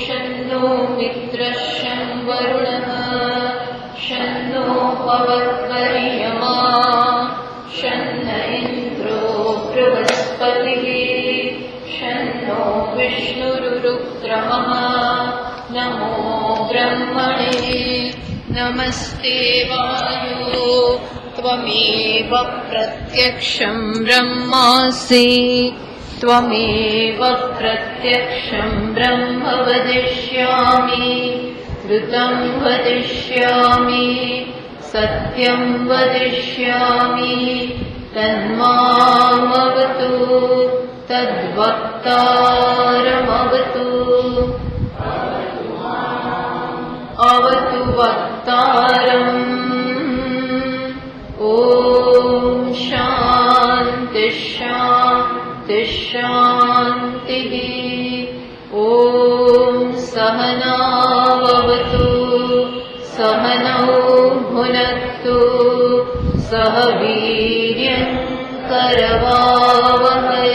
शन्नो मित्रः शं वरुणः शन्नो पवत्वर्यमा शन्न इन्द्रो बृहस्पतिः शन्नो विष्णुरुक्रमः नमो ब्रह्मणे नमस्ते वायो त्वमेव प्रत्यक्षं ब्रह्मासि त्वमेव प्रत्यक्षं ब्रह्म वदिष्यामि ऋतं वदिष्यामि सत्यं वदिष्यामि तन्मामवतु तद्वक्तारमवतु अवतु वक्तारम् ॐ शान्ति शान्ति शान्तिः ॐ सहनावतु सहनौ भुनक्तु सह वीर्यं करवावहै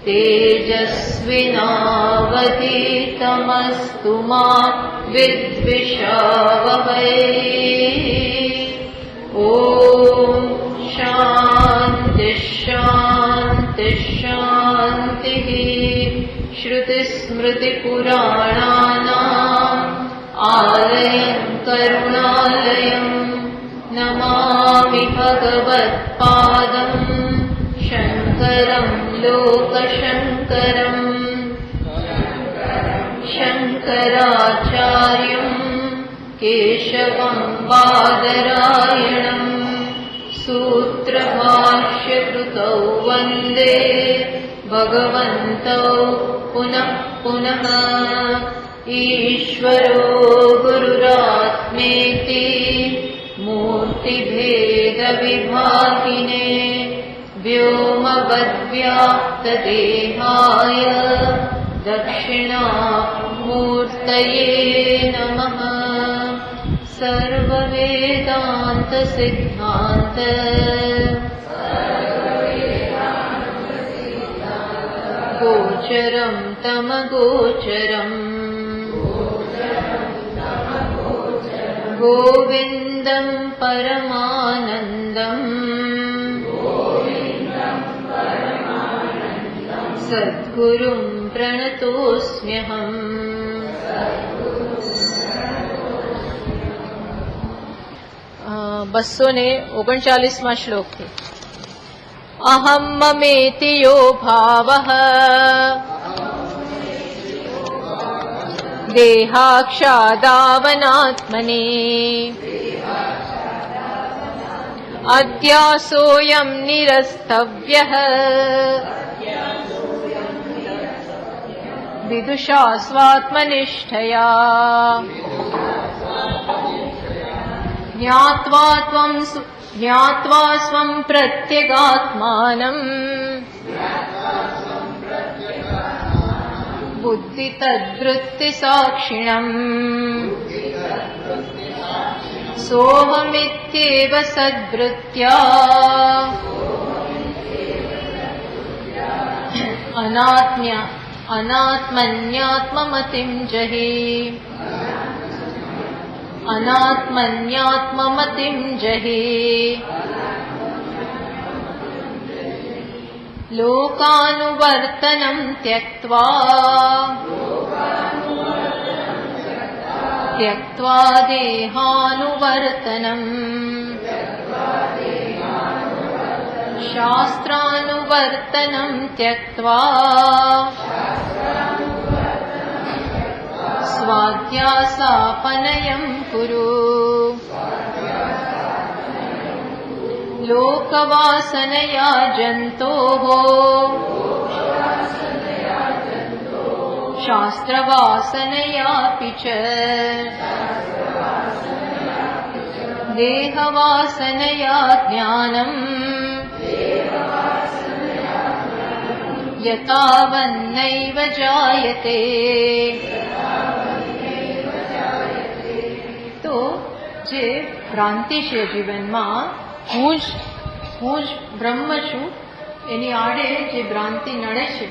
तेजस्विनावधीतमस्तु मा विद्विषावहै ॐ शान्ति शान्ति शान्तिः श्रुतिस्मृतिपुराणानाम् आलयं करुणालयं नमामि भगवत्पादं शङ्करं लोकशङ्करम् शङ्कराचार्यं केशवं बादरायणम् सूत्रभाष्यकृतौ वन्दे भगवन्तौ पुनः पुनः ईश्वरो गुरुरात्मेति मूर्तिभेदविभागिने व्योमवद्व्याप्तदेहाय दक्षिणामूर्तये नमः। सर्ववेदान्तसिद्धान्त गोचरं तमगोचरम् गोविन्दं परमानन्दम् सद्गुरुं प्रणतोऽस्म्यहम्। 239वां श्लोक है। अहं ममेति यो भावः देहाक्षादावनात्मने अध्यासोऽयं निरस्तव्यः विदुषा स्वात्मनिष्ठया ज्ञात्वा स्वं प्रत्यगात्मानं बुद्धितद्वृत्तिसाक्षिणम् सोऽहमित्येव सद्वृत्त्या अनात्मन्यात्ममतिं जहि अनात्मन्यात्ममतिं जहि लोकानुवर्तनं त्यक्त्वा देहानुवर्तनम् शास्त्रानुवर्तनं त्यक्त्वा स्वाध्यासापनयं कुरु लोकवासनया जन्तोः शास्त्रवासनयापि च देहवासनया ज्ञानम् यतावन्नैव जायते। तो जे भ्रांति છે જીવનમાં હું જ બ્રહ્મ છું એની આડે જે ભ્રાંતિ નડે છે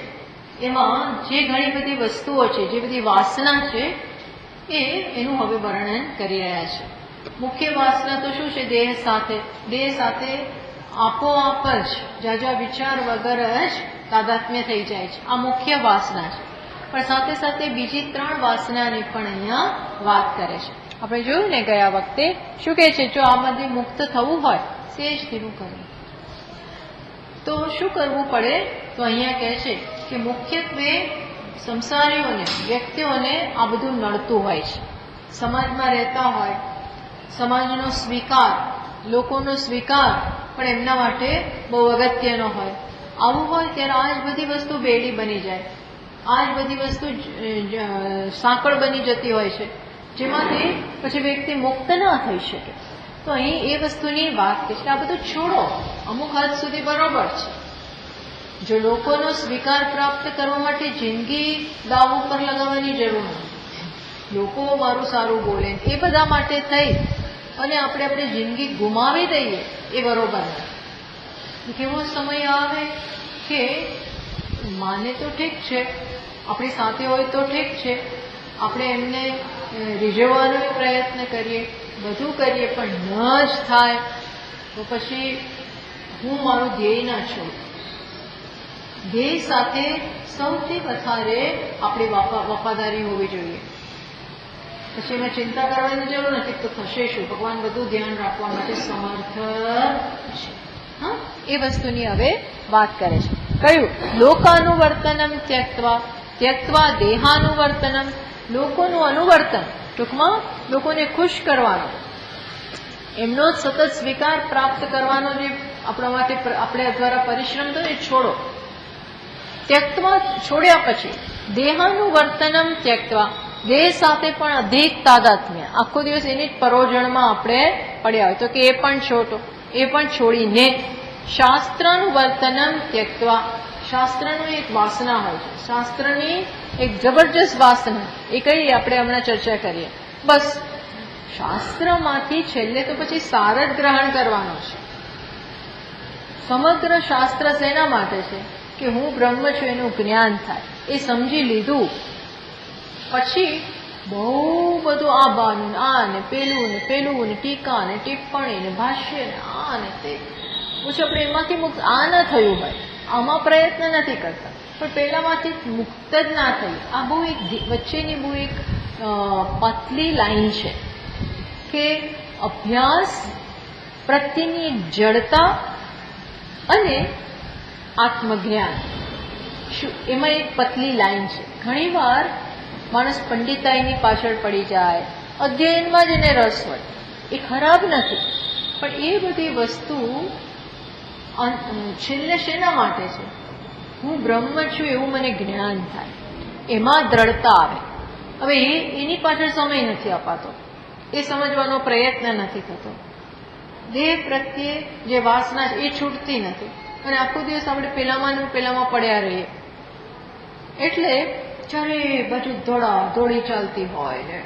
એમાં જે ઘણી બધી વસ્તુઓ છે, જે બધી વાસના છે, એનું હવે વર્ણન કરી રહ્યા છે. મુખ્ય વાસના તો શું છે? દેહ સાથે આપોઆપ જ જાજા વિચાર વગર જ તાદાત્મ્ય થઈ જાય છે. આ મુખ્ય વાસના છે. પણ સાથે સાથે બીજી 3 વાસનાની પણ અહીંયા વાત કરે છે. આપણે જોયું ને ગયા વખતે શું કહે છે? જો આમાંથી મુક્ત થવું હોય સેજ ધીરું કરવું. તો શું કરવું પડે? તો અહીંયા કહે છે કે મુખ્યત્વે સંસારીઓને, વ્યક્તિઓને આ બધું નડતું હોય છે. સમાજમાં રહેતા હોય, સમાજનો સ્વીકાર, લોકોનો સ્વીકાર પણ એમના માટે બહુ અગત્યનો હોય. આવું હોય ત્યારે આ જ બધી વસ્તુ બેડી બની જાય, આ જ બધી વસ્તુ સાંકળ બની જતી હોય છે, જેમાંથી પછી વ્યક્તિ મુક્ત ના થઈ શકે. તો અહીં એ વસ્તુની વાત છે કે આ બધું છોડો. અમુક હદ સુધી બરોબર છે. જો લોકોનો સ્વીકાર પ્રાપ્ત કરવા માટે જિંદગી દાવ ઉપર લગાવવાની જરૂર નથી. લોકો મારું સારું બોલે એ બધા માટે થઈ અને આપણે જિંદગી ગુમાવી દઈએ એ બરોબર નથી. કેવો સમય આવે કે માને તો ઠીક છે, આપણી સાથે હોય તો ઠીક છે, આપણે એમને રીઝવવાનો પ્રયત્ન કરીએ, બધું કરીએ, પણ ન જ થાય તો પછી હું મારું ધ્યેય ના છોડું. ધ્યેય સાથે સૌથી વધારે આપણી વફાદારી હોવી જોઈએ. પછી એમાં ચિંતા કરવાની જરૂર નથી તો થશે શું? ભગવાન બધું ધ્યાન રાખવા માટે સમર્થ છે. હા, એ વસ્તુની હવે વાત કરે છે. કયું? લોકાનુવર્તનમ ત્યક્ત્વા દેહાનુવર્તનમ. લોકોનું અનુવર્તન, ટૂંકમાં લોકોને ખુશ કરવાનો, એમનો સતત સ્વીકાર પ્રાપ્ત કરવાનો જે આપણા માટે આપણે દ્વારા પરિશ્રમ થયો એ છોડો. ત્યક્ત્વા, છોડ્યા પછી દેહાનુવર્તનમ ત્યક્ત્વા, દેહ સાથે પણ અધિક તાદાત્મ્ય. આખો દિવસ એની જ પરોજણમાં આપણે પડ્યા હોય તો કે એ પણ છોડો, એ પણ છોડીને શાસ્ત્રાનુવર્તનમ ત્યક્ત્વા. શાસ્ત્રની એક વાસના હોય છે, શાસ્ત્રની એક જબરજસ્ત વાસના. એ કઈ આપણે હમણાં ચર્ચા કરીએ. બસ શાસ્ત્રમાંથી છેલ્લે તો પછી સાર જ ગ્રહણ કરવાનો છે. સમગ્ર શાસ્ત્ર શેના માટે છે? કે હું બ્રહ્મ છું એનું જ્ઞાન થાય. એ સમજી લીધું પછી બહુ બધું આ બાનું, આ ને પેલું ને ટીકા ને ટિપ્પણી ને ભાષ્ય ને આ ને તે, પછી આપણે એમાંથી મુક્ત આ ના થયું હોય, આમાં પ્રયત્ન નથી કરતા, પણ પેલામાંથી મુક્ત જ ના થયું. આ બહુ એક વચ્ચેની બહુ એક પતલી લાઈન છે કે અભ્યાસ પ્રત્યેની એક જડતા અને આત્મજ્ઞાન, શું એમાં એક પતલી લાઈન છે. ઘણીવાર માણસ પંડિતાઈની પાછળ પડી જાય, અધ્યયનમાં જ એને રસ હોય, એ ખરાબ નથી, પણ એ બધી વસ્તુ છેલ્લે શેના માટે છે? હું બ્રહ્મ છું એવું મને જ્ઞાન થાય, એમાં દ્રઢતા આવે. હવે એની પાછળ સમય નથી અપાતો, એ સમજવાનો પ્રયત્ન નથી થતો. દેહ પ્રત્યે જે વાસના છે એ છૂટતી નથી અને આખો દિવસ આપણે પેલામાં પડ્યા રહીએ. એટલે ચારે બાજુ દોડી ચાલતી હોય ને,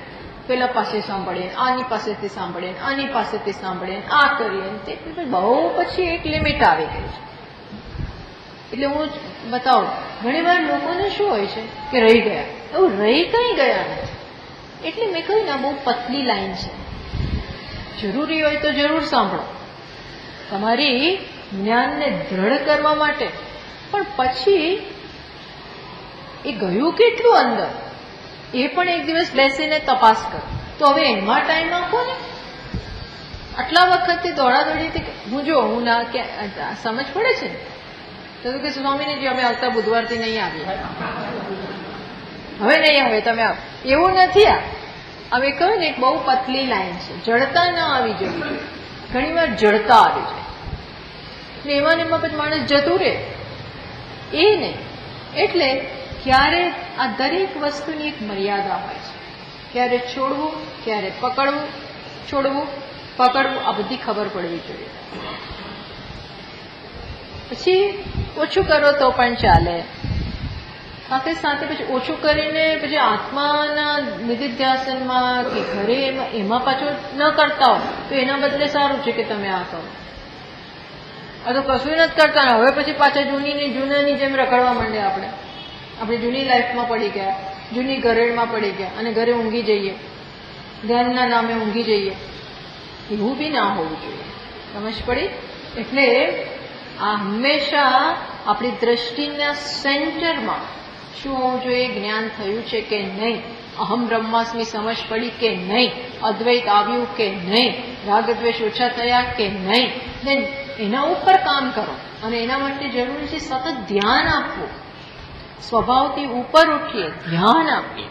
પેલા પાસે સાંભળીએ, આની પાસેથી સાંભળીએ, આની પાસેથી સાંભળીએ, આ કરીએ, તે બહુ પછી એક લિમિટ આવી ગઈ છે. એટલે હું બતાવું, ઘણી વાર લોકોને શું હોય છે કે રહી ગયા, એવું રહી કઈ ગયા નથી. એટલે મેં કહ્યું ને બહુ પતલી લાઈન છે. જરૂરી હોય તો જરૂર સાંભળો, તમારી જ્ઞાનને દ્રઢ કરવા માટે. પણ પછી એ ગયું કેટલું અંદર એ પણ એક દિવસ બેસીને તપાસ કરો. તો હવે એમાં ટાઈમ આપો ને. આટલા વખતથી દોડાદોડીથી હું ના સમજ પડે છે તો કે સ્વામીજી અમે આવતા બુધવારથી નહીં આવીએ, હવે નહીં આવે, તમે આવો. એવું નથી. હવે કહ્યું ને એક બહુ પતલી લાઈન છે, જડતા ના આવી જોઈએ. ઘણી વાર જડતા આવી જાય ને એમાં પછી માણસ જતું રહે, એ નહીં. એટલે ક્યારે આ દરેક વસ્તુની એક મર્યાદા હોય છે. ક્યારે છોડવું, ક્યારે પકડવું, છોડવું, પકડવું, આ બધી ખબર પડવી જોઈએ. પછી ઓછું કરો તો પણ ચાલે, સાથે સાથે પછી ઓછું કરીને પછી આત્માના નિધિધ્યાસનમાં કે ઘરે એમાં પાછું ન કરતા હો તો એના બદલે સારું છે કે તમે આ કરો. આ તો કશું નથી કરતા, હવે પછી પાછા જૂનાની જેમ રખડવા માંડે આપણે. આપણે જૂની લાઈફમાં પડી ગયા, જૂની ઘરેડમાં પડી ગયા અને ઘરે ઊંઘી જઈએ, ધ્યાનના નામે ઊંઘી જઈએ. એવું બી ના હોવું જોઈએ. સમજ પડી? એટલે આ હંમેશા આપણી દ્રષ્ટિના સેન્ટરમાં શું હોવું જોઈએ? જ્ઞાન થયું છે કે નહીં, અહમ બ્રહ્માસ્મી સમજ પડી કે નહીં, અદ્વૈત આવ્યું કે નહીં, રાગદ્વેષ ઓછા થયા કે નહીં. દેન એના ઉપર કામ કરો અને એના માટે જરૂરી છે સતત ધ્યાન આપવું. સ્વભાવથી ઉપર ઉઠીએ, ધ્યાન આપીએ,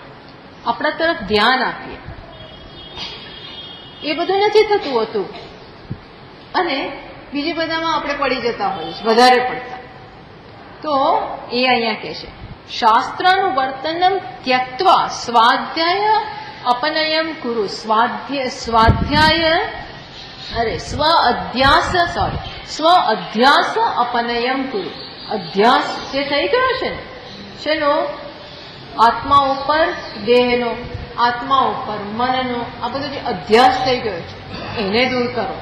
આપણા તરફ ધ્યાન આપીએ. એ બધું નથી થતું હોતું અને બીજી બધામાં આપણે પડી જતા હોઈએ છીએ વધારે પડતા. તો એ અહીંયા કહે છે શાસ્ત્રનું વર્તનમ ત્યક્ત્વા સ્વાધ્યાય અપનયમ કુરુ. સ્વાધ્યાય સ્વ અધ્યાસ અપનયમ કુરુ. અધ્યાસ જે થઈ ગયો છે ને, શેનો? આત્મા ઉપર દેહનો, આત્મા ઉપર મનનો, આ બધો જે અધ્યાસ થઈ ગયો છે એને દૂર કરો.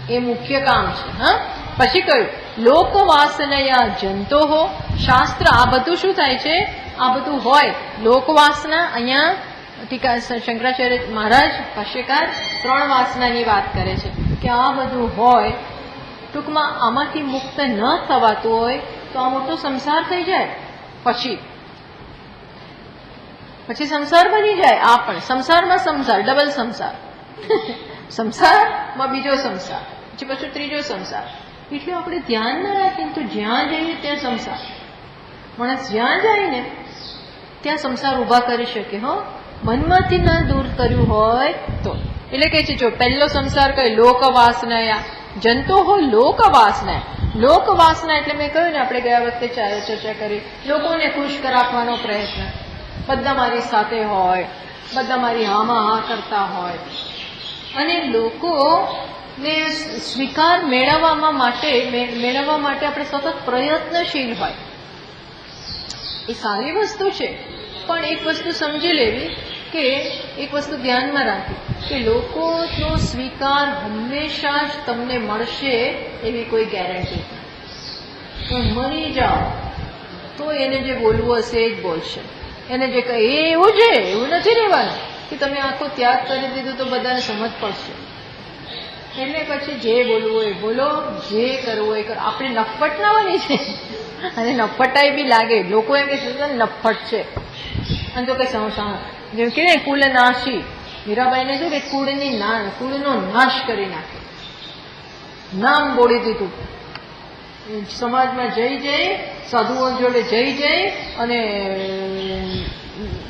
એ મુખ્ય કામ છે. હા, પછી કહ્યું લોકવાસનયા જંતો હો. શાસ્ત્ર આ બધું શું થાય છે? આ બધું હોય લોકવાસના. અહીંયા ટીકા શંકરાચાર્ય મહારાજ ભાષ્યકાર 3 વાસનાની વાત કરે છે કે આ બધું હોય. ટૂંકમાં આમાંથી મુક્ત ન થવાતું હોય તો આ મોટો સંસાર થઈ જાય. પછી સંસાર બની જાય. આ પણ સંસારમાં સંસાર, ડબલ સંસાર. સંસારમાં બીજો સંસાર, પછી ત્રીજો સંસાર. એટલે આપણે ધ્યાન ના રાખીને તો જ્યાં જઈએ ત્યાં સંસાર. માણસ જ્યાં જાય ને ત્યાં સંસાર ઉભા કરી શકે. હો, મનમાંથી ના દૂર કર્યું હોય તો. એટલે કે છે જો પહેલો સંસાર કઈ લોકવાસના જંતો હો. લોકવાસના, લોકવાસના એટલે મેં કહ્યું ને, આપણે ગયા વખતે ચર્ચા કરી, લોકોને ખુશ રાખવાનો પ્રયત્ન. બધા મારી સાથે હોય, બધા મારી હામાં હા કરતા હોય અને લોકોને સ્વીકાર મેળવવા માટે આપણે સતત પ્રયત્નશીલ હોય. એ સારી વસ્તુ છે, પણ એક વસ્તુ સમજી લેવી કે એક વસ્તુ ધ્યાનમાં રાખવી કે લોકોનો સ્વીકાર હંમેશા જ તમને મળશે એવી કોઈ ગેરંટી નથી. મરી જાઓ તો એને જે બોલવું હશે એ જ બોલશે. એને જે કહે એવું છે, એવું નથી રહેવાનું કે તમે આખો ત્યાગ કરી દીધું તો બધાને સમજ પડશે. એટલે પછી જે બોલવું એ બોલો, જે કરવું એ કરો. આપણે નફ્ફટ ના બની છે અને નફ્ફટાઈ બી લાગે. લોકો એમ કે નફ્ફટ છે અને તો કઈ સંસાર જેમ કે કુલ નાશી. મીરાબાઈને શું કે કુળનો નાશ કરી નાખે, નામ બોલી દીધું. સમાજમાં જઈ સાધુઓ જોડે જઈ અને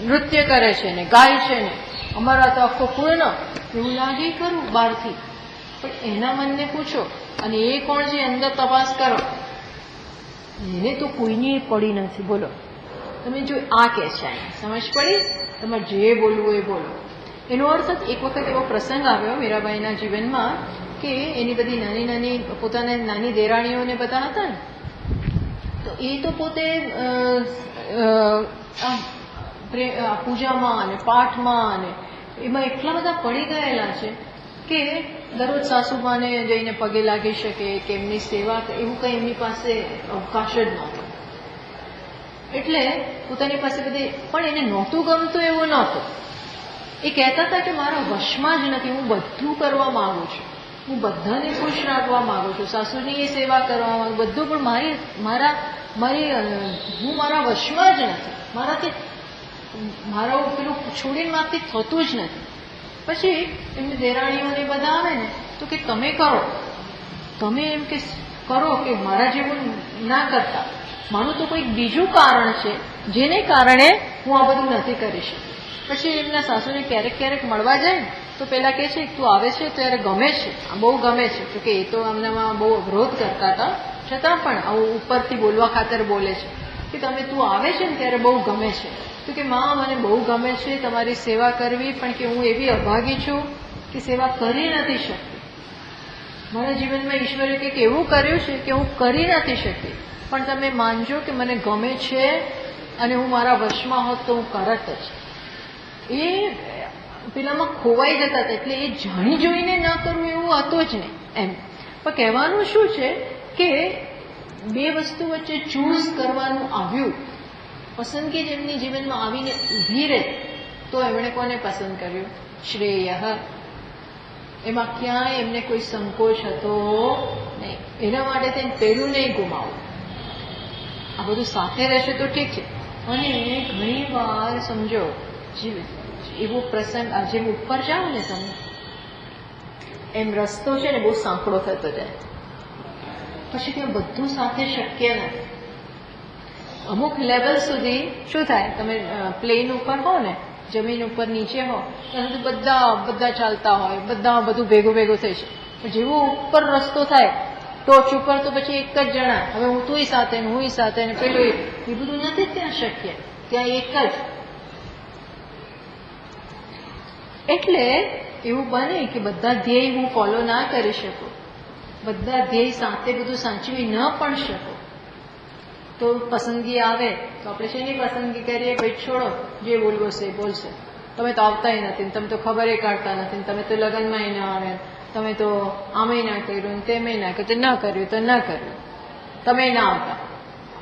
નૃત્ય કરે છે ને ગાય છે ને અમારા તો આખો કુળનો એવું લાગે ખરું બહારથી, પણ એના મનને પૂછો અને એ કોણ છે અંદર તપાસ કરો. એને તો કોઈની પડી નથી. બોલો તમે જો આ કે છે સમજ પડી? તમારે જે બોલવું એ બોલો. એનો અર્થ એક વખત એવો પ્રસંગ આવ્યો મીરાબાઈના જીવનમાં કે એની બધી નાની પોતાના નાની દેરાણીઓને બધા હતા ને, તો એ તો પોતે પૂજામાં અને પાઠમાં અને એમાં એટલા બધા પડી ગયેલા છે કે દરરોજ સાસુમાને જઈને પગે લાગી શકે કે એમની સેવા, એવું કંઈ એમની પાસે અવકાશ જ નહોતો. એટલે પોતાની પાસે બધી, પણ એને નહોતું ગમતું એવું નહોતું. એ કહેતા હતા કે મારા વશમાં જ નથી, હું બધું કરવા માંગુ છું, હું બધાને ખુશ રાખવા માંગુ છું, સાસુની એ સેવા કરવા માંગુ, બધું, પણ હું મારા વશમાં જ નથી, મારાથી મારા પેલું છોડીને મારથી થતું જ નથી. પછી એમની દેરાણીઓને બધા આવે ને તો કે તમે કરો, તમે એમ કે કરો કે મારા જેવું ના કરતા, મારું તો કોઈક બીજું કારણ છે જેને કારણે હું આ બધું નથી કરી શકતી. પછી એમના સાસુને ક્યારેક મળવા જાય ને તો પેલા કહે છે તું આવે છે ત્યારે ગમે છે, બહુ ગમે છે, તો કે એ તો અમનામાં બહુ અવરોધ કરતા હતા છતાં પણ આવું ઉપરથી બોલવા ખાતર બોલે છે કે તું આવે છે ને ત્યારે બહુ ગમે છે. તો કે માં મને બહુ ગમે છે તમારી સેવા કરવી, પણ કે હું એવી અભાગી છું કે સેવા કરી નથી શકતી. મારા જીવનમાં ઈશ્વરે કંઈક એવું કર્યું છે કે હું કરી નથી શકતી, પણ તમે માનજો કે મને ગમે છે અને હું મારા વશમાં હોત તો હું કરત જ. એ પેલામાં ખોવાઈ જતા હતા, એટલે એ જાણી જોઈને ન કરવું એવું હતું જ નહીં એમ. પણ કહેવાનું શું છે કે બે વસ્તુ વચ્ચે ચૂઝ કરવાનું આવ્યું પસંદગી જેમની જીવનમાં આવીને ઊભી રહે તો એમણે કોને પસંદ કર્યું? શ્રેય. એમાં ક્યાંય એમને કોઈ સંકોચ હતો નહીં. એના માટે તેને પેલું નહીં ગુમાવું. આ બધું સાથે રહેશે તો ઠીક છે. અને ઘણી વાર સમજો એવો પ્રસંગ, જેમ ઉપર જાઓ ને તમે, એમ રસ્તો છે ને બહુ સાંકડો થતો જાય, પછી ત્યાં બધું સાથે શક્ય નથી. અમુક લેવલ સુધી શું થાય, તમે પ્લેન ઉપર હો ને, જમીન ઉપર નીચે હો, ત્યાં બધા ચાલતા હોય, બધા બધું ભેગું થઈ છે. જેવો ઉપર રસ્તો થાય ટોચ ઉપર તો પછી એક જ જણા, હવે હું તુંય સાથે ને હુંય સાથે ને પેલું, એ બધું નથી ત્યાં શક્ય. ત્યાં એક જ. એટલે એવું બને કે બધા ધ્યેય હું ફોલો ના કરી શકું, બધા ધ્યેય સાથે બધું સાચવી ન પણ શકું, તો પસંદગી આવે તો આપણે શેની પસંદગી કરીએ? ભાઈ છોડો, જે બોલવો છે એ બોલશે. તમે તો આવતાય નથી, તમે તો ખબર કાઢતા નથી, તમે તો લગ્નમાં ના આવે, તમે તો આમેય ના કર્યું, તેમે ના કર્યું, ન કર્યું તો ન કર્યું, તમે ના આવતા,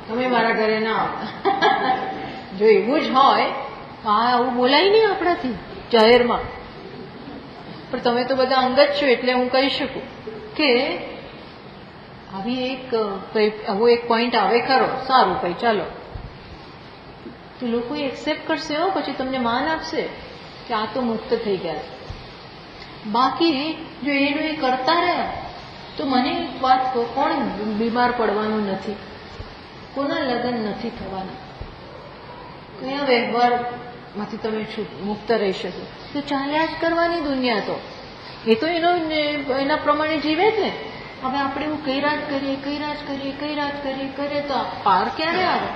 તમે મારા ઘરે ના આવતા. જો એવું જ હોય તો આવું બોલાય નહીં આપણાથી જાહેરમાં. પણ તમે તો બધા અંગત છો એટલે હું કહી શકું કે આવો એક પોઈન્ટ આવે ખરો, સારું ભાઈ ચાલો, તો લોકો એક્સેપ્ટ કરશે હો, પછી તમને માન આપશે કે આ તો મુક્ત થઈ ગયા છે. બાકી જો એનું એ કરતા રહ્યા તો મને એક વાત કહો, કોણ બીમાર પડવાનું નથી? કોના લગ્ન નથી થવાના? કયા વ્યવહારમાંથી તમે મુક્ત રહી શકો? તો ચાલ્યા જ કરવાની દુનિયા. તો એ તો એના પ્રમાણે જીવે જ ને. હવે આપણે એવું કઈ રાજ કરીએ તો પાર ક્યારે આવે?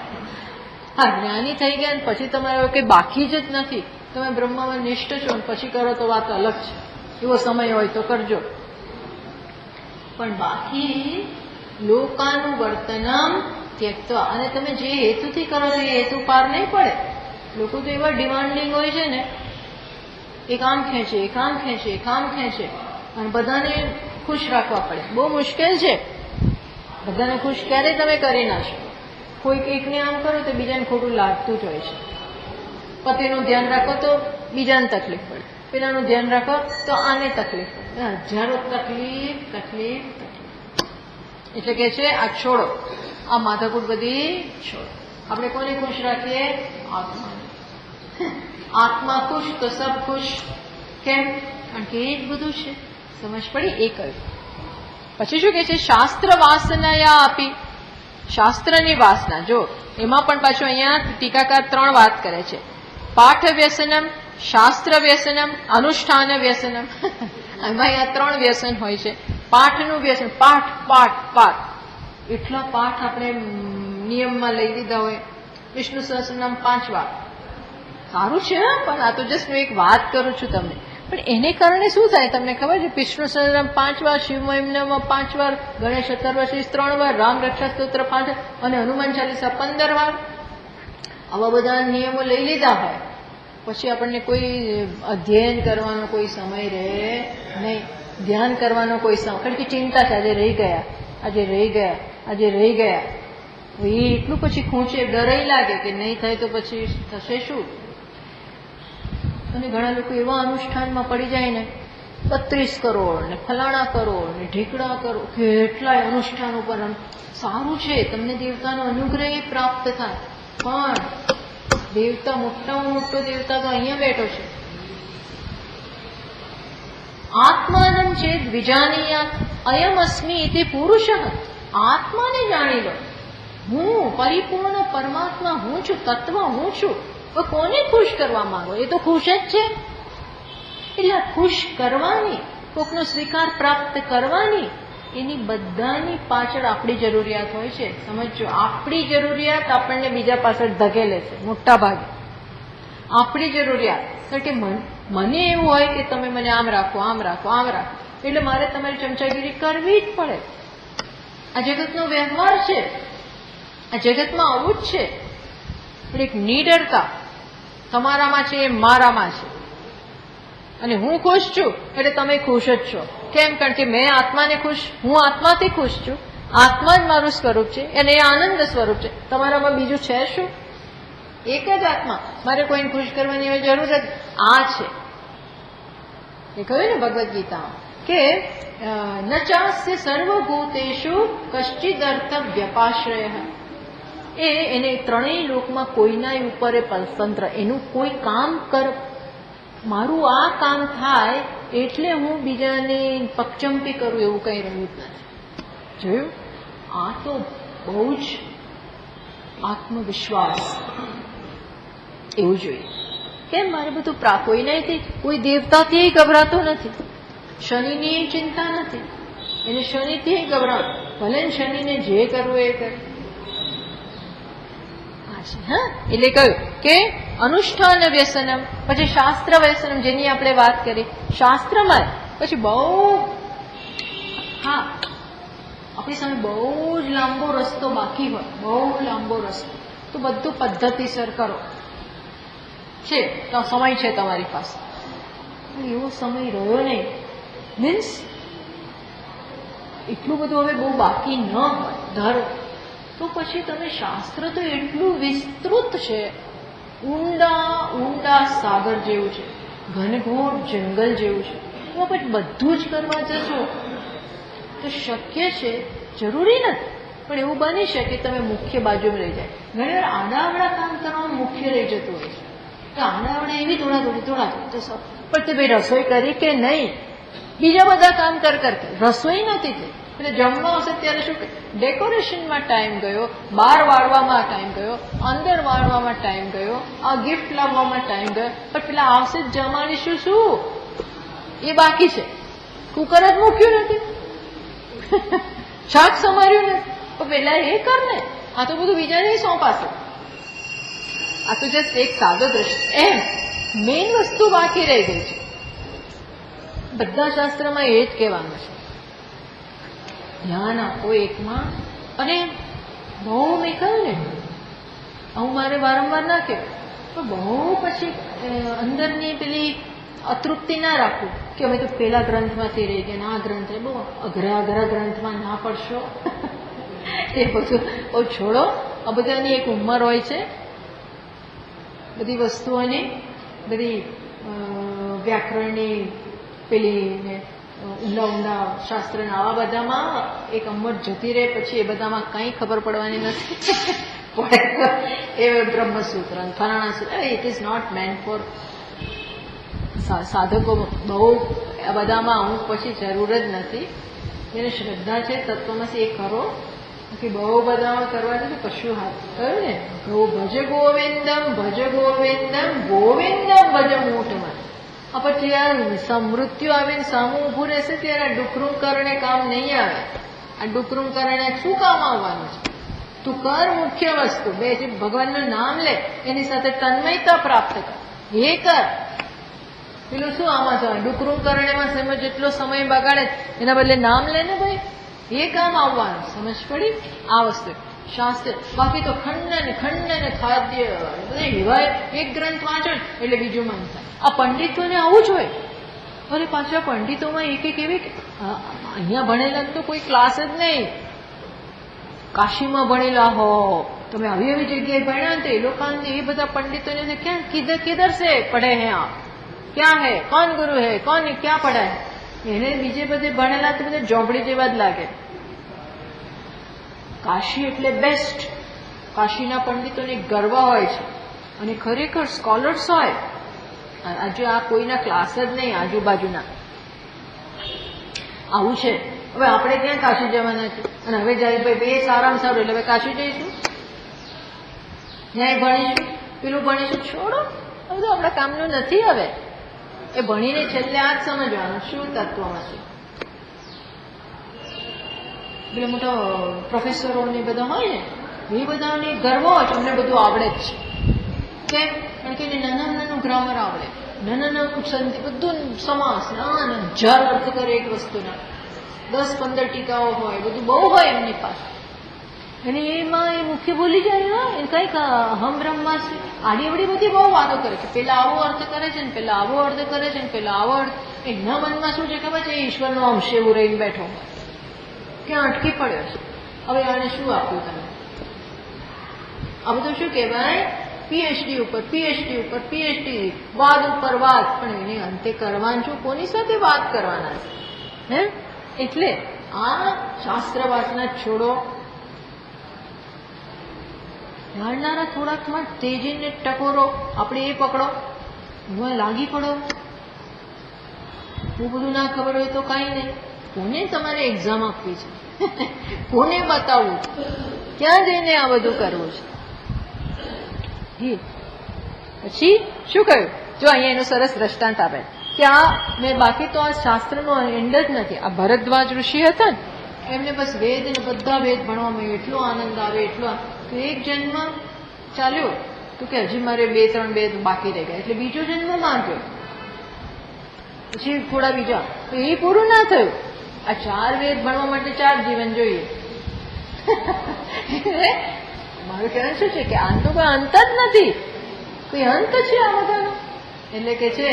હા, જ્ઞાની થઈ ગયા ને પછી તમારે કંઈ બાકી જ નથી, તમે બ્રહ્મમાં નિષ્ઠ છો ને પછી કરો તો વાત અલગ છે. એવો સમય હોય તો કરજો. પણ બાકી લોકાનું વર્તનમ ત્યક્ત્વા, અને તમે જે હેતુથી કરો છો એ હેતુ પાર નહીં પડે. લોકો તો એવા ડિમાન્ડિંગ હોય છે ને, એક આમ ખેંચે અને બધાને ખુશ રાખવા પડે. બહુ મુશ્કેલ છે. બધાને ખુશ ક્યારેય તમે કરી ના શકો. કોઈક એકને આમ કરો તો બીજાને ખોટું લાગતું જ હોય છે. પતિનું ધ્યાન રાખો તો બીજાને તકલીફ પડે, પેલાનું ધ્યાન રાખો તો આને તકલીફ પડે. હજારો તકલીફ. એટલે કે છે આ છોડો, આ માથાકૂટ બધી છોડો. આપણે કોને ખુશ રાખીએ? આત્માને. આત્મા ખુશ તો સબ ખુશ. કેમ? કારણ કે એ જ બધું છે. સમજ પડી? એ કહ્યું. પછી શું કે છે? શાસ્ત્ર વાસનાયા આપી. શાસ્ત્રની વાસના. જો એમાં પણ પાછું અહીંયા ટીકાકાર 3 વાત કરે છે. પાઠ વ્યસનમ, શાસ્ત્ર વ્યસનમ, અનુષ્ઠાન વ્યસનમ. એમાં આ 3 વ્યસન હોય છે. પાઠનું વ્યસન, પાઠ. એટલા પાઠ આપણે નિયમમાં લઈ લીધા હોય. વિષ્ણુ સહસ્રનામ 5 વાર. સારું છે, પણ આ તો જસ્ટ હું એક વાત કરું છું તમને. પણ એને કારણે શું થાય તમને ખબર છે? વિષ્ણુ સહસ્રનામ 5 વાર, શિવ મહિમ્નમાં 5 વાર, ગણેશ ચતુર્દશી 3 વાર, રામ રક્ષા સ્તોત્ર 5 વાર અને હનુમાન ચાલીસા 15 વાર. આવા બધા નિયમો લઈ લીધા હોય પછી આપણને કોઈ અધ્યયન કરવાનો કોઈ સમય રહે નહીં, ધ્યાન કરવાનો કોઈ સમય. કારણ કે ચિંતા છે, આજે રહી ગયા. એ એટલું પછી ખૂંચે, ડરાઈ લાગે કે નહીં થાય તો પછી થશે શું. અને ઘણા લોકો એવા અનુષ્ઠાનમાં પડી જાય ને, 32 કરોડ ને ફલાણા કરોડ ને ઢીકડા કરોડ, કેટલાય અનુષ્ઠાન ઉપર. સારું છે, તમને દેવતાનો અનુગ્રહ પ્રાપ્ત થાય, પણ દેવતા મોટામાં મોટો દેવતા તો અહીંયા બેઠો છે. આત્માનમ ચેદ વિજાનીયાત અયમ અસ્મિ ઇતિ પુરુષ. આત્માને જાણી લો. હું પરિપૂર્ણ પરમાત્મા હું છું, તત્વ હું છું. તો કોને ખુશ કરવા માંગો? એ તો ખુશ જ છે. એટલે ખુશ કરવાની, કોકનો સ્વીકાર પ્રાપ્ત કરવાની, એની બધાની પાછળ આપણી જરૂરિયાત હોય છે. સમજો, આપણી જરૂરિયાત આપણને બીજા પાછળ ધકેલે છે મોટા ભાગે. આપણી જરૂરિયાત. કારણ કે મને એવું હોય કે તમે મને આમ રાખો, એટલે મારે તમારી ચમચાગીરી કરવી જ પડે. આ જગતનો વ્યવહાર છે, આ જગતમાં આવું જ છે. એક નિડરતા તમારામાં છે, મારામાં છે. અને હું ખુશ છું એટલે તમે ખુશ જ છો. કેમ? કારણ કે મેં આત્માને ખુશ, હું આત્માથી ખુશ છું. આત્મા જ મારું સ્વરૂપ છે અને એ આનંદ સ્વરૂપ છે. તમારામાં બીજું છે શું? એક જ આત્મા. મારે કોઈને ખુશ કરવાની હવે જરૂર જ આ છે. એ કહ્યું ને ભગવદ્ ગીતામાં કે ન ચાસ્ય સર્વભૂતેષુ કશ્ચિદર્થ વ્યપાશ્રય. એને ત્રણેય લોકમાં કોઈના ઉપર સ્વતંત્ર, એનું કોઈ કામ કર, મારું આ કામ થાય એટલે હું બીજાને પગચંપી કરું એવું કંઈ રહ્યું જ નથી. જોયું? આ તો બહુ જ આત્મવિશ્વાસ એવું જોઈએ. કેમ મારે બધું કોઈનાથી, કોઈ દેવતાથી ગભરાતો નથી, શનિની ચિંતા નથી, એને શનિથી ગભરાતો, ભલે શનિને જે કરવું એ કરે. હા, એટલે કહ્યું કે અનુષ્ઠાન વ્યસનમ, પછી શાસ્ત્ર વ્યસનમ જેની આપણે વાત કરી શાસ્ત્રમાં, પછી બહુ હા આપણી સામે બહુ જ લાંબો રસ્તો બાકી હોય, બહુ લાંબો રસ્તો, તો બધું પદ્ધતિસર કરો છે, તો સમય છે તમારી પાસે. એવો સમય રહ્યો નહીં, મીન્સ એટલું બધું હવે બહુ બાકી ન હોય ધારો, તો પછી તમે શાસ્ત્ર તો એટલું વિસ્તૃત છે, ઊંડા સાગર જેવું છે, ઘનઘોર જંગલ જેવું છે, એમાં પછી બધું જ કરવા જશો તો શક્ય છે, જરૂરી નથી, પણ એવું બની શકે તમે મુખ્ય બાજુમાં રહી જાય. ઘણી વાર આડાવડા કામ કરવામાં મુખ્ય રહી જતું હોય છે, તો આડાવડા એવી દોડાદોડી તો પણ તે ભાઈ રસોઈ કરી કે નહીં, બીજા બધા કામ કર રસોઈ નથી થઈ. એટલે જમવા હશે ત્યારે શું, ડેકોરેશનમાં ટાઈમ ગયો, બહાર વાળવામાં ટાઈમ ગયો, અંદર વાળવામાં ટાઈમ ગયો, આ ગિફ્ટ લાવવામાં ટાઈમ ગયો, પણ પેલા આવશે જમાડીશું શું એ બાકી છે. કુકર જ મૂક્યું નથી, શાક સમાર્યું નથી, તો પેલા એ કર ને, આ તો બધું બીજાને સોંપાશે. આ તો જસ્ટ એક સાદો દ્રશ્ય, એમ મેઇન વસ્તુ બાકી રહી ગઈ છે. બધા શાસ્ત્રમાં એ જ કહેવાનું છે, ધ્યાન આપો એકમાં. અને બહુ મેં કહ્યું ને, હું મારે વારંવાર ના કહેવાય, પણ બહુ પછી અંદરની પેલી અતૃપ્તિ ના રાખવું કે અમે તો પેલા ગ્રંથમાંથી રહી ગયા, આ ગ્રંથ બહુ અઘરા ગ્રંથમાં ના પડશો એ બધું બહુ છોડો. આ બધાની એક ઉંમર હોય છે, બધી વસ્તુઓની, બધી વ્યાકરણની પેલી ઊંડા શાસ્ત્રના આવા બધામાં એક ઉંમર જતી રહે, પછી એ બધામાં કંઈ ખબર પડવાની નથી. એ બ્રહ્મસૂત્ર ફલાણા સૂત્ર, it is not meant for સાધકો. બહુ બધામાં અમુક પછી જરૂર જ નથી. એને શ્રદ્ધા છે તત્વમાંથી એ કરો, કે બહુ બધામાં કરવા છે તો કશું હાથ કહ્યું ને, ભજ ગોવિંદમ ગોવિંદમ ભજ મૂઠમાં. આ પછી આ મૃત્યુ આવીને સામું ઊભું રહેશે ત્યારે આ ડુકરું કરણે કામ નહીં આવે. આ ડુકરું કરણે શું કામ આવવાનું છે? તું કર મુખ્ય વસ્તુ, બે જે ભગવાનનું નામ લે એની સાથે તન્મયતા પ્રાપ્ત કર, એ કર. પેલું શું આમાં છે ડુકરું કરણેમાં સમજ જેટલો સમય બગાડે એના બદલે નામ લે ને ભાઈ, એ કામ આવવાનું. સમજ પડી આ વસ્તુ શાસ્ત્ર. બાકી તો ખંડ ને ખાદ્ય એવા એક ગ્રંથ વાંચો એટલે બીજું મન થાય. આ પંડિતોને આવું જ હોય. અને પાછા પંડિતોમાં એક એવી, અહીંયા ભણેલા તો કોઈ ક્લાસ જ નહીં, કાશીમાં ભણેલા હો તમે, આવી જગ્યાએ ભણ્યા ને તો એ લોકોને એ બધા પંડિતોને ક્યાં કિધર સે પડે હે, આપ ક્યાં હે, કોણ ગુરુ હે, કોણ ક્યાં પડાય, એને બીજે બધે ભણેલા તો બધા જોબડી જેવા જ લાગે. કાશી એટલે બેસ્ટ. કાશીના પંડિતોને ગર્વ હોય છે અને ખરેખર સ્કોલર્સ હોય. આજે આ કોઈના ક્લાસ જ નહીં આજુબાજુના, આવું છે. હવે આપણે ક્યાં કાશી જવાના છે? અને હવે જાય ભાઈ બે સારામાં સારું એટલે હવે કાશી જઈશું, ન્યાય ભણીશું, પેલું ભણીશું. છોડો, બધું આપણા કામનું નથી. હવે એ ભણીને છેલ્લે આ જ સમજવાનું શું તત્વમાં છે. એટલે મોટા પ્રોફેસરો ને બધા હોય ને, એ બધાને ગર્વ હોય છે અમને બધું આવડે જ છે. કેમ? કારણ કે નાનું ગ્રામર આવડે, નાનું સંધિ, બધું સમાસ, હજાર અર્થ કરે એક વસ્તુના, 10-15 ટીકાઓ હોય, બધું બહુ હોય એમની પાસે. અને એમાં એ મુખ્ય ભૂલી જાય. એ કંઈક હમ બ્રહ્માસ્મિ આડી અવડી બધી બહુ વાતો કરે છે. પેલા આવો અર્થ કરે છે ને, પેલા આવો અર્થ કરે છે ને, પેલા આવો અર્થ. એના મનમાં શું છે ખબર છે? ઈશ્વરનો અંશ એવું રહીને બેઠો હોય, ક્યાં અટકી પડ્યો છે. હવે આને શું આપ્યું તમે? આ બધું શું કહેવાય? પીએચડી ઉપર પીએચડી ઉપર પીએચડી, વાદ ઉપર વાદ, પણ એને અંતે કરવાનું છું કોની સાથે વાત કરવાના છે? એટલે આ શાસ્ત્ર વાસના છોડો. જાણનારા થોડાકમાં તેજીને ટકોરો, આપણે એ પકડો, હું લાગી પડો. હું બધું ના ખબર હોય તો કાંઈ નહીં. કોને તમારે એક્ઝામ આપવી છે? કોને બતાવવું? ક્યાં જઈને આ બધું કરવું છે? પછી શું કહ્યું? જો અહીંયા એનું સરસ દ્રષ્ટાંત આપે કે આ મેં બાકી તો આ શાસ્ત્રનો એન્ડ જ નથી. આ ભરદ્વાજ ઋષિ હતા ને, એમને બસ વેદ ને બધા વેદ ભણવામાં એટલો આનંદ આવે, એટલો. તો એક જન્મ ચાલ્યો તો કે હજી મારે 2-3 વેદ બાકી રહી ગયા, એટલે બીજો જન્મ માંગ્યો. પછી થોડા બીજા, તો એ પૂરું ના થયું. આ 4 વેદ ભણવા માટે 4 જીવન જોઈએ. મારું કહેવાનું શું છે કે આનો તો કોઈ અંત જ નથી, કોઈ અંત છે આ બધાનો. એટલે કે છે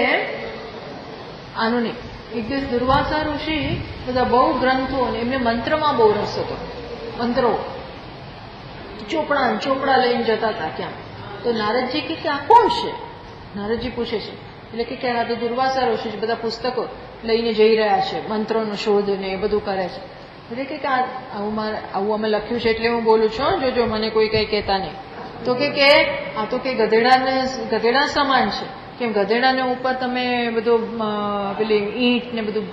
આનું નહીં. એક દિવસ દુર્વાસા ઋષિ બધા બહુ ગ્રંથો, અને એમને મંત્રમાં બહુ રસ હતો. મંત્રો ચોપડા લઈને જતા હતા ક્યાં. તો નારદજી કે આ કોણ છે? નારદજી પૂછે છે. એટલે કે આ તો દુર્વાસા ઋષિ બધા પુસ્તકો લઈને જઈ રહ્યા છે, મંત્રોનો શોધ ને એ બધું કરે છે. એટલે કે આવું અમે લખ્યું છે એટલે હું બોલું છું, જોજો મને કોઈ કઈ કહેતા નહીં. તો કે આ તો કે ગધેડા સમાન છે. કેમ ગધેડાને ઉપર તમે બધું પેલી ઈંટ ને બધું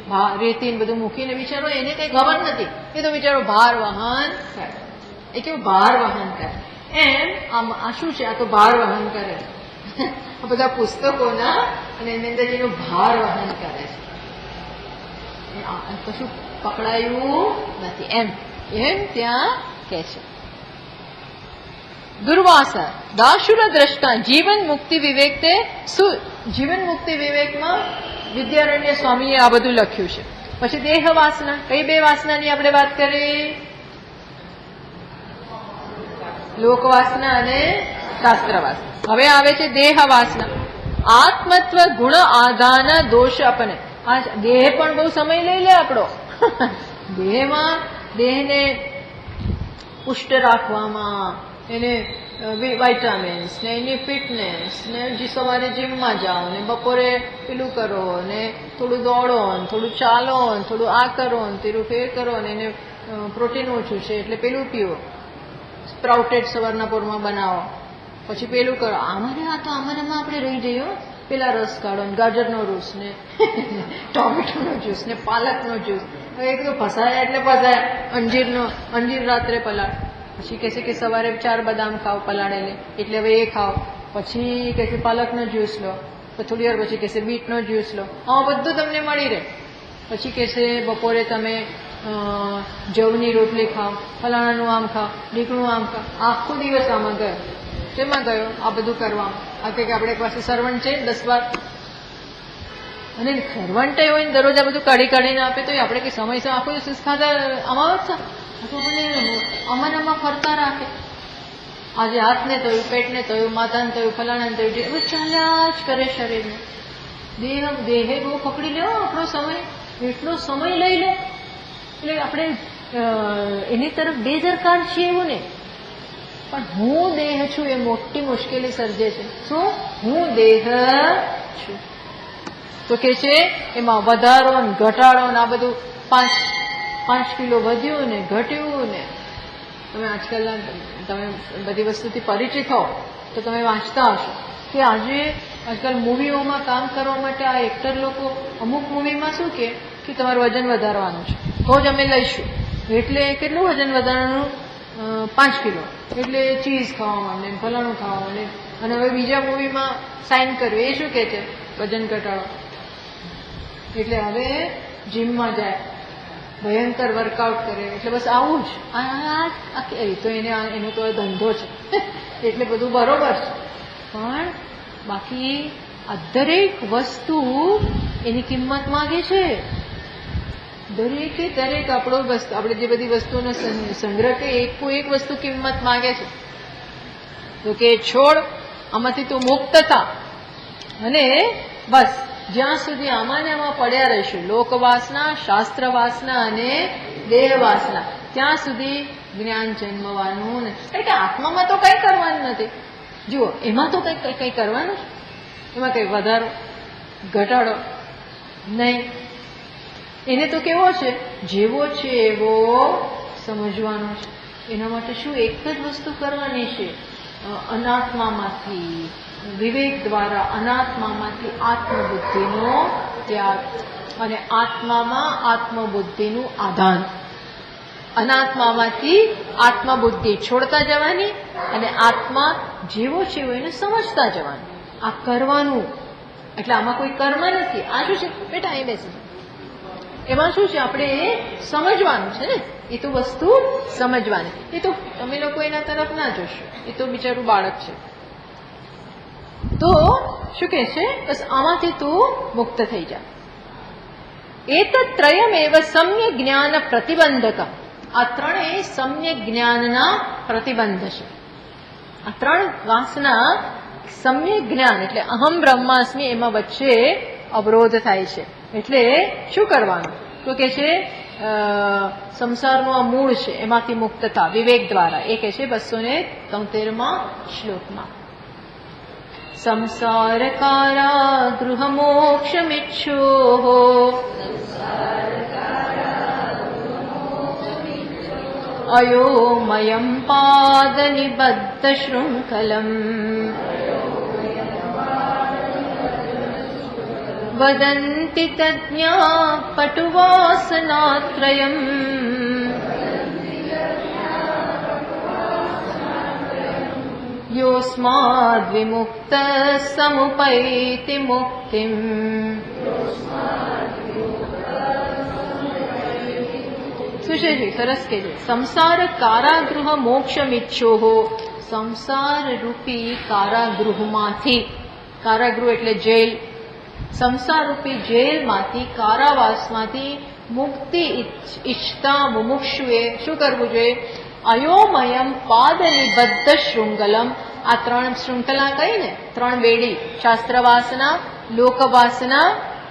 રેતી ને બધું મૂકીને બિચારો એને કઈ ખબર નથી, એ તો બિચારો ભાર વહન કરે. એ કેવું ભાર વહન કરે એમ આ શું છે? આ તો ભાર વહન કરે. આ બધા પુસ્તકોના અને એની અંદર એનું ભાર વહન કરે છે. કશું પકડાયું નથી એમ ત્યાં કે છે. દુર્વાસા દાશુર દ્રષ્ટા જીવન મુક્તિ વિવેક તે જીવન મુક્તિ વિવેકમાં વિદ્યારણ્ય સ્વામીએ આ બધું લખ્યું છે. પછી દેહ વાસના, કઈ 2 વાસનાની આપણે વાત કરી? લોકવાસના અને શાસ્ત્ર વાસના. હવે આવે છે દેહ વાસના. આત્મત્વ ગુણ આધાન દોષ અપને. આ દેહ પણ બહુ સમય લઈ લે આપણો. દેહને પુષ્ટ રાખવામાં, એને વાઇટામિન્સ ને એની ફિટનેસ ને સવારે જીમમાં જાઓ ને બપોરે પેલું કરો ને થોડું દોડો ને થોડું ચાલો ને થોડું આ કરો ને તેરું ફેર કરો ને એને પ્રોટીન ઓછું છે એટલે પેલું પીવો, સ્પ્રાઉટેડ સવારના પોરમાં બનાવો, પછી પેલું કરો. આમાંમાં આપણે રહી જઈએ. પેલા રસ કાઢો ને ગાજરનો રસ ને ટોમેટોનો જ્યુસ ને પાલકનો જ્યુસ. એક તો ફસાયા એટલે ફસાયા. અંજીર રાત્રે પલાળ. પછી કહેશે કે સવારે 4 બદામ ખાઓ પલાળેલે, એટલે હવે એ ખાઓ. પછી કહેશે પાલકનો જ્યુસ લો. થોડી વાર પછી કહેશે બીટનો જ્યુસ લો. આ બધું તમને મળી રહે. પછી કહેશે બપોરે તમે જવની રોટલી ખાઓ, ફલાણાનું આમ ખાઓ, ઢીકણું આમ ખાઓ. આખો દિવસ આમાં ગયો. શેમાં ગયો? આ બધું કરવા. આ કે આપણે પાસે સર્વન્ટ છે 10 વાર, અને સર્વન્ટ હોય ને દરરોજ આ બધું કાઢીને આપે તો આપણે કે સમયસર આખો દિવસ ખાતા આમાં જ તો મને આમાં ફરતા રાખે. આજે હાથને થયું, પેટને થયું, માથાને થયું, ફલાણાને થયું, એવું ચાલ્યા જ કરે શરીરને. દેહે બહુ પકડી લે આપણો સમય, એટલો સમય લઈ લે. એટલે આપણે એની તરફ બેદરકાર છીએ એવું નહીં. પણ હું દેહ છું એ મોટી મુશ્કેલી સર્જે છે. શું? હું દેહ છું. તો કે છે એમાં વધારો ને ઘટાડો ને આ બધું 5 કિલો વધ્યું ને ઘટ્યું ને. તમે આજકાલના તમે બધી વસ્તુથી પરિચિત હો તો તમે વાંચતા હશો કે આજકાલ મૂવીઓમાં કામ કરવા માટે આ એક્ટર લોકો અમુક મૂવીમાં શું કે તમારું વજન વધારવાનું છે તો જ અમે લઈશું. એટલે કેટલું વજન વધારવાનું? 5 કિલો. એટલે ચીઝ ખાવા માંડે, ફલાણું ખાવા માંડે. અને હવે બીજા મૂવીમાં સાઇન કર્યું, એ શું કહે છે? વજન ઘટાડો. એટલે હવે જીમમાં જાય, ભયંકર વર્કઆઉટ કરે. એટલે બસ આવું જ. તો એનો તો ધંધો છે એટલે બધું બરોબર છે. પણ બાકી આ દરેક વસ્તુ એની કિંમત માગે છે. દરેક આપણે જે બધી વસ્તુનો સંગ્રહ કે એક વસ્તુ કિંમત માગે છે. તો કે છોડ આમાંથી તું મુક્ત થા, અને બસ જ્યાં સુધી આમાં પડ્યા રહીશું, લોકવાસના, શાસ્ત્ર વાસના અને દેહ વાસના, ત્યાં સુધી જ્ઞાન જન્મવાનું નથી. કારણ કે આત્મામાં તો કઈ કરવાનું નથી. જુઓ, એમાં તો કંઈ કરવાનું છે, એમાં કંઈ વધારો ઘટાડો નહીં. એને તો કેવો છે, જેવો છે એવો સમજવાનો છે. એના માટે શું એક જ વસ્તુ કરવાની છે, અનાત્મામાંથી વિવેક દ્વારા અનાત્મામાંથી આત્મબુદ્ધિનો ત્યાગ અને આત્મામાં આત્મબુદ્ધિનું આધાન. અનાત્મામાંથી આત્મબુદ્ધિ છોડતા જવાની અને આત્મા જેવો છે એવો એને સમજતા જવાનું. આ કરવાનું. એટલે આમાં કોઈ કર્મ નથી. આ શું છે બેટા, અહીં બેસી એમાં શું છે, આપણે એ સમજવાનું છે ને. એ તો વસ્તુ સમજવાની. એ તો તમે લોકો એના તરફ ના જોશો, એ તો બિચારું બાળક છે. તો શું કહે છે, બસ આમાંથી તું મુક્ત થઈ જા. એતત્ ત્રયમેવ સમ્યક જ્ઞાન પ્રતિબંધક. આ ત્રણેય સમ્યક જ્ઞાનના પ્રતિબંધ છે. આ ત્રણ વાસના સમ્યક જ્ઞાન એટલે અહમ બ્રહ્માસ્મિ એમાં વચ્ચે અવરોધ થાય છે. એટલે શું કરવાનું, તો કે છે સંસારનું આ મૂળ છે એમાંથી મુક્ત થા વિવેક દ્વારા. એ કહે છે 273માં શ્લોકમાં. સંસાર કારાગૃહ મોક્ષમિચ્છો અયોમયં પાદ નિબદ્ધ શૃંખલમ વદન્તિ તજ્ઞા પટુવાસનાત્રયમ યોસ્માદ વિમુક્ત સમુપૈતિ મુક્તિમ. શું છે, સરસ કે છે. સંસાર કારાગૃહ મોક્ષમિચ્છો. સંસાર રૂપી કારાગૃહમાંથી, કારાગૃહ એટલે જેલ, સંસાર રૂપી જેલમાંથી કારાવાસમાંથી મુક્તિ ઈચ્છતા મુમુક્ષુએ શું કરવું જોઈએ, અયોમયમ પાદ નિબદ્ધ શૃંગલમ. આ ત્રણ શૃંખલા કઈ ને, ત્રણ બેડી, શાસ્ત્ર વાસના, લોક વાસના,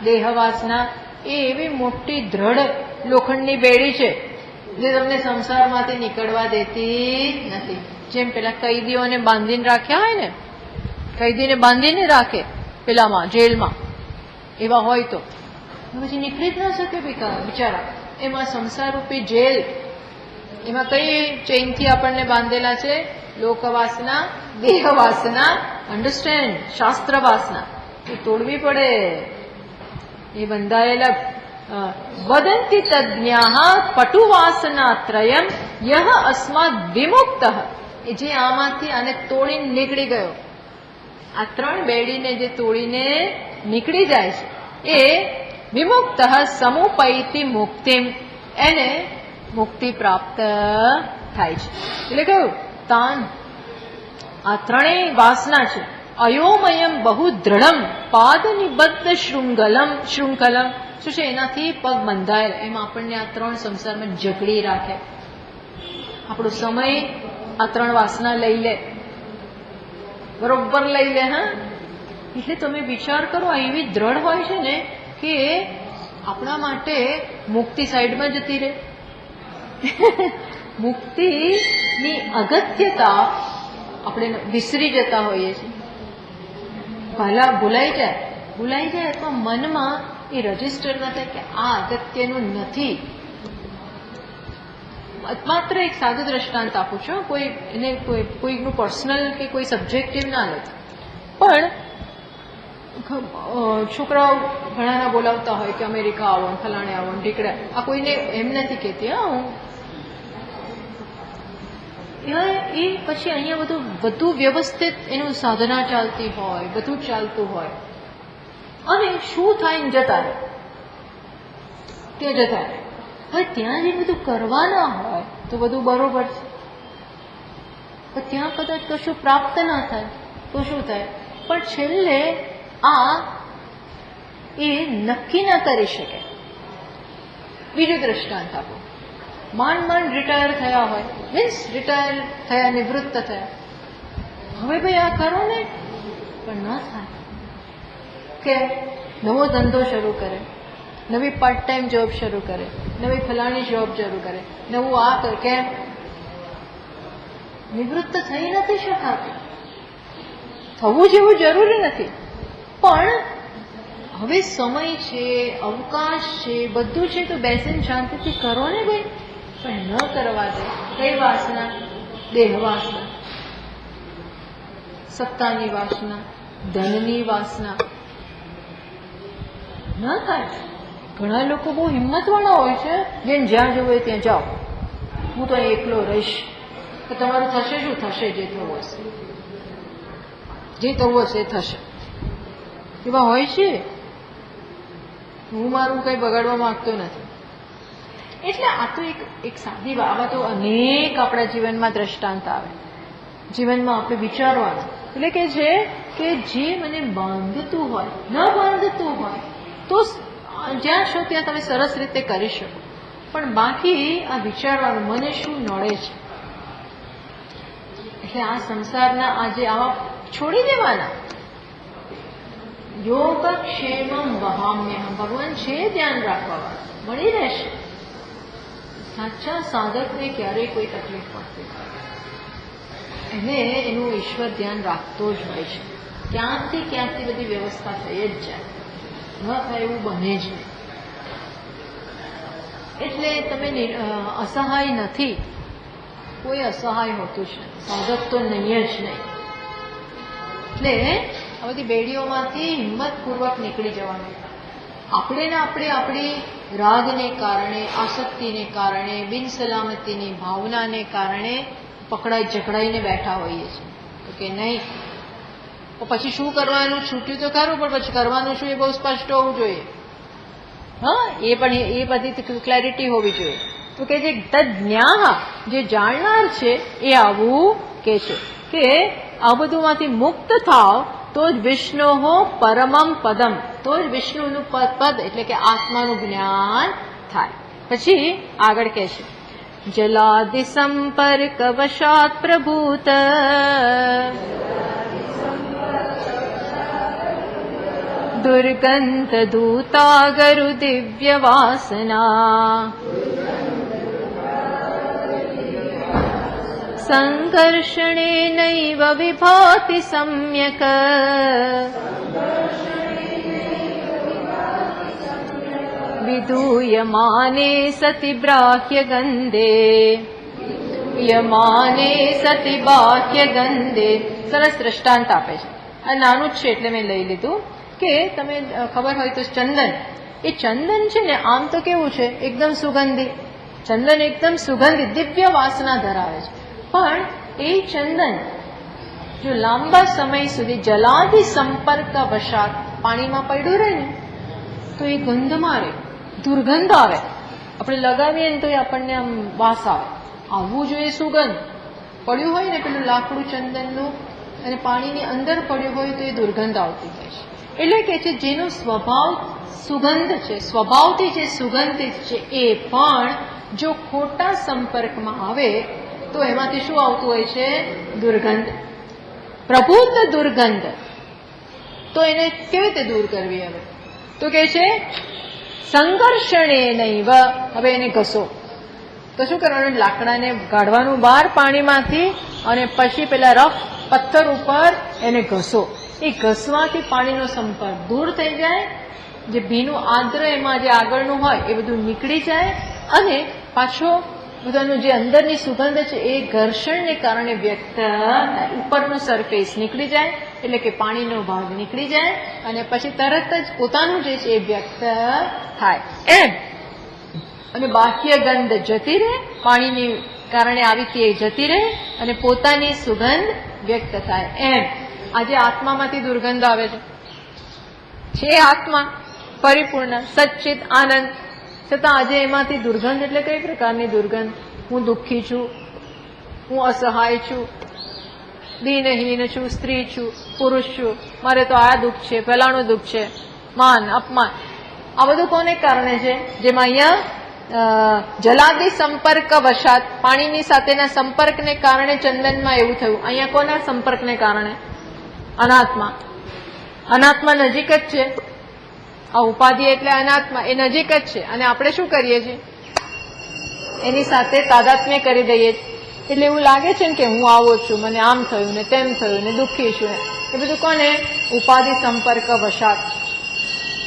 દેહ વાસના. એ એવી મોટી દ્રઢ લોખંડની બેડી છે જે તમને સંસારમાંથી નીકળવા દેતી નથી. જેમ પેલા કૈદીઓને બાંધીને રાખ્યા હોય ને, કૈદીને બાંધીને રાખે પેલામાં જેલમાં, એવા હોય તો પછી નીકળી જ ન શકે બિચારા. એમાં સંસાર રૂપી જેલ, એમાં કઈ ચેઇનથી આપણને બાંધેલા છે, લોકવાસના, દેહ વાસના, અન્ડરસ્ટેન્ડ, શાસ્ત્ર વાસના. એ તોડવી પડે. એ બંધાયેલા વદંતિ તજ્ઞાઃ પટુવાસના ત્રયમ યહ અસ્માદ વિમુક્ત. એ જે આમાંથી આને તોડીને નીકળી ગયો, આ ત્રણ બેડીને જે તોડીને નીકળી જાય છે એ વિમુક્ત સમુપૈતિ મુક્તિમ, એને મુક્તિ પ્રાપ્ત થાય છે. એટલે કહ્યું તાન આ ત્રણેય વાસના છે. અયોમયમ બહુ દ્રઢમ પાદ નિબદ્ધ શૃંખલમ. શૃંખલમ શું છે, એનાથી પગ બંધાયેલા. એમાં આપણને આ ત્રણ સંસારમાં જકડી રાખે. આપણો સમય આ ત્રણ વાસના લઈ લે, બરોબર લઈ લે. હા, એટલે તમે વિચાર કરો, આ એવી દ્રઢ હોય છે ને કે આપણા માટે મુક્તિ સાઈડમાં જતી રહે. મુક્તિની અગત્યતા આપણે વિસરી જતા હોઈએ છીએ. ભૂલાઈ જાય અથવા મનમાં એ રજીસ્ટર ન થાય કે આ અગત્યનું નથી. માત્ર એક સાદું દ્રષ્ટાંત આપું છું, કોઈ એને કોઈનું પર્સનલ કે કોઈ સબ્જેક્ટિવ ના લે. પણ છોકરાઓ ઘણાના બોલાવતા હોય કે અમેરિકા આવો, ફલાણે આવો, ઢીકડા. આ કોઈને એમ નથી કહેતી. હા, હું એ પછી અહીંયા બધું વ્યવસ્થિત એનું સાધના ચાલતી હોય, બધું ચાલતું હોય, અને શું થાય ને જતા રહે, ત્યાં જતા રહે. હવે ત્યાં જે બધું કરવાના હોય તો બધું બરોબર છે, પણ ત્યાં કદાચ કશું પ્રાપ્ત ના થાય તો શું થાય? પણ છેલ્લે એ નક્કી ના કરી શકે. બીજું દ્રષ્ટાંત આપો. માંડ રિટાયર થયા હોય, મીન્સ રિટાયર થયા, નિવૃત્ત થયા. હવે ભાઈ આ કરો ને, પણ ન થાય. કે નવો ધંધો શરૂ કરે, નવી પાર્ટ ટાઈમ જોબ શરૂ કરે, નવી ફલાણી જોબ શરૂ કરે, નવું આ કરે. કેમ? નિવૃત્ત થઈ નથી શકાતું. થવું જેવું જરૂરી નથી, પણ હવે સમય છે, અવકાશ છે, બધું છે, તો બેસીને શાંતિથી કરો ને ભાઈ. પણ ન કરવા દે. કઈ વાસના? દેહ વાસના, સત્તાની વાસના, ધનની વાસના. ન થાય. ઘણા લોકો બહુ હિંમતવાળા હોય છે, જેને જ્યાં જવું હોય ત્યાં જાઓ, હું તો એકલો રહીશ. તો તમારું થશે શું? થશે જે થવું હશે, જે થવું હશે એ થશે. એવા હોય છે. હું મારું કંઈ બગાડવા માંગતો નથી. એટલે આ તો એક સાદી વાત. આવા તો અનેક આપણા જીવનમાં દ્રષ્ટાંત આવે. જીવનમાં આપણે વિચારવાનું. એટલે કે છે કે જે મને બાંધતું હોય, ન બાંધતું હોય તો જ્યાં છો ત્યાં તમે સરસ રીતે કરી શકો, પણ બાકી આ વિચારવાનું મને શું નડે છે. એટલે આ સંસારના આજે આવા છોડી દેવાના. યોગક્ષેમમ વહામ્યહમ. ભગવાન છે ધ્યાન રાખવા મળી રહેશે. સાચા સાધકને ક્યારેય કોઈ તકલીફ પડતી એને એનું ઈશ્વર ધ્યાન રાખતો જ હોય છે. ક્યાંથી બધી વ્યવસ્થા થઈ જ જાય. ન થાય એવું બને જ નહીં. એટલે તમે અસહાય નથી. કોઈ અસહાય હોતું છે, સાધક તો નહીં જ નહીં. એટલે આ બધી બેડીઓમાંથી હિંમતપૂર્વક નીકળી જવાનું. આપણે આપણી રાગને કારણે, આસક્તિને કારણે, બિનસલામતીની ભાવનાને કારણે પકડાઈ જકડાઈને બેઠા હોઈએ છીએ. તો કે નહીં, તો પછી શું કરવાનું? છૂટ્યું તો ખરું, પણ પછી કરવાનું શું એ બહુ સ્પષ્ટ હોવું જોઈએ. હા, એ બધી ક્લેરિટી હોવી જોઈએ. તો કે જે તજ્ઞાહ, જે જાણનાર છે એ આવું કે છે કે આ બધુંમાંથી મુક્ત થાવ તો જ વિષ્ણુ પરમમ પદમ, તો જ વિષ્ણુનું પદ એટલે કે આત્માનું જ્ઞાન થાય. પછી આગળ કહે છે જલાદિ સંપર્ક વશાત પ્રભૂત દુર્ગંધ દૂતાગરુ દિવ્ય વાસના સંઘર્ષણે નૈવ વિભાતિ સમ્યક વિધૂયમાને સતિ બ્રાહ્ય ગંધે યમાને સતિ બાહ્ય ગંધે. સરસ દ્રષ્ટાંત આપે છે. આ નાનું જ છે એટલે મેં લઈ લીધું કે તમે ખબર હોય તો ચંદન, એ ચંદન છે ને આમ તો કેવું છે? એકદમ સુગંધી. ચંદન એકદમ સુગંધી દિવ્ય વાસના ધરાવે છે. પણ એ ચંદન જો લાંબા સમય સુધી જલાદિ સંપર્ક વશાત પાણીમાં પડ્યું રહે ને તો એ ગંધ મારે, દુર્ગંધ આવે. આપણે લગાવીએ ને તો એ આપણને આમ વાસ આવે. આવવું જોઈએ સુગંધ. પડ્યું હોય ને પેલું લાકડું ચંદનનું અને પાણીની અંદર પડ્યું હોય તો એ દુર્ગંધ આવતી હોય છે. એટલે કે છે જેનો સ્વભાવ સુગંધ છે, સ્વભાવથી જે સુગંધિત છે, એ પણ જો ખોટા સંપર્કમાં આવે તો એમાંથી શું આવતું હોય છે? દુર્ગંધ, પ્રભુત દુર્ગંધ. તો એને કેવી રીતે દૂર કરવી? હવે તો કે છે સંઘર્ષણે નૈવ. હવે એને ઘસો. તો શું કરવાનું? લાકડાને કાઢવાનું બહાર પાણીમાંથી અને પછી પેલા રફ પથ્થર ઉપર એને ઘસો. એ ઘસવાથી પાણીનો સંપર્ક દૂર થઈ જાય. જે ભીનું આદ્ર એમાં જે આગળનું હોય એ બધું નીકળી જાય અને પાછો બધાનું જે અંદરની સુગંધ છે એ ઘર્ષણને કારણે વ્યક્ત ઉપરનું સરફેસ નીકળી જાય. એટલે કે પાણીનો ભાગ નીકળી જાય અને પછી તરત જ પોતાનું જે છે એ વ્યક્ત થાય એમ. અને બાહ્ય ગંધ જતી રહે, પાણીની કારણે આવી હતી એ જતી રહે અને પોતાની સુગંધ વ્યક્ત થાય એમ. આજે આત્મામાંથી દુર્ગંધ આવે છે આત્મા પરિપૂર્ણ સચ્ચિત આનંદ, છતાં આજે એમાંથી દુર્ગંધ. એટલે કઈ પ્રકારની દુર્ગંધ? હું દુઃખી છું, હું અસહાય છું, દીનહીન છું, સ્ત્રી છું, પુરુષ છું, મારે તો આ દુઃખ છે, ફલાણું દુઃખ છે, માન અપમાન. આ બધું કોને કારણે છે? જેમાં અહીંયા જલાદી સંપર્ક વશાત પાણીની સાથેના સંપર્કને કારણે ચંદનમાં એવું થયું. અહીંયા કોના સંપર્કને કારણે? અનાત્મા. અનાત્મા નજીક જ છે. આ ઉપાધિ એટલે અનાત્મા, એ નજીક જ છે. અને આપણે શું કરીએ છીએ? એની સાથે તાદાત્મ્ય કરી દઈએ છીએ. એટલે એવું લાગે છે ને કે હું આવો છું, મને આમ થયું ને તેમ થયું ને દુઃખી છું. એ બધું કોને? ઉપાધિ સંપર્ક વશાત.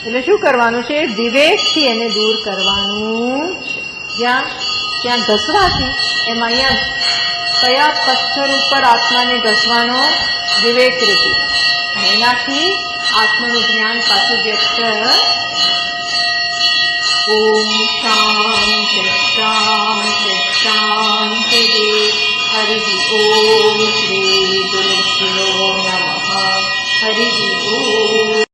એટલે શું કરવાનું છે? વિવેકથી એને દૂર કરવાનું છે. ત્યાં ઘસવાથી એમાં અહીંયા કયા પથ્થર ઉપર આત્માને ઘસવાનો? વિવેક રીતે. એનાથી આત્માનું જ્ઞાન પાછું વ્યક્ત. ઓમ શાંતિ શાંતિ શાંતિ. હરિ ઓમ શ્રી ગુરુભ્યો નમઃ. હરિ ઓમ.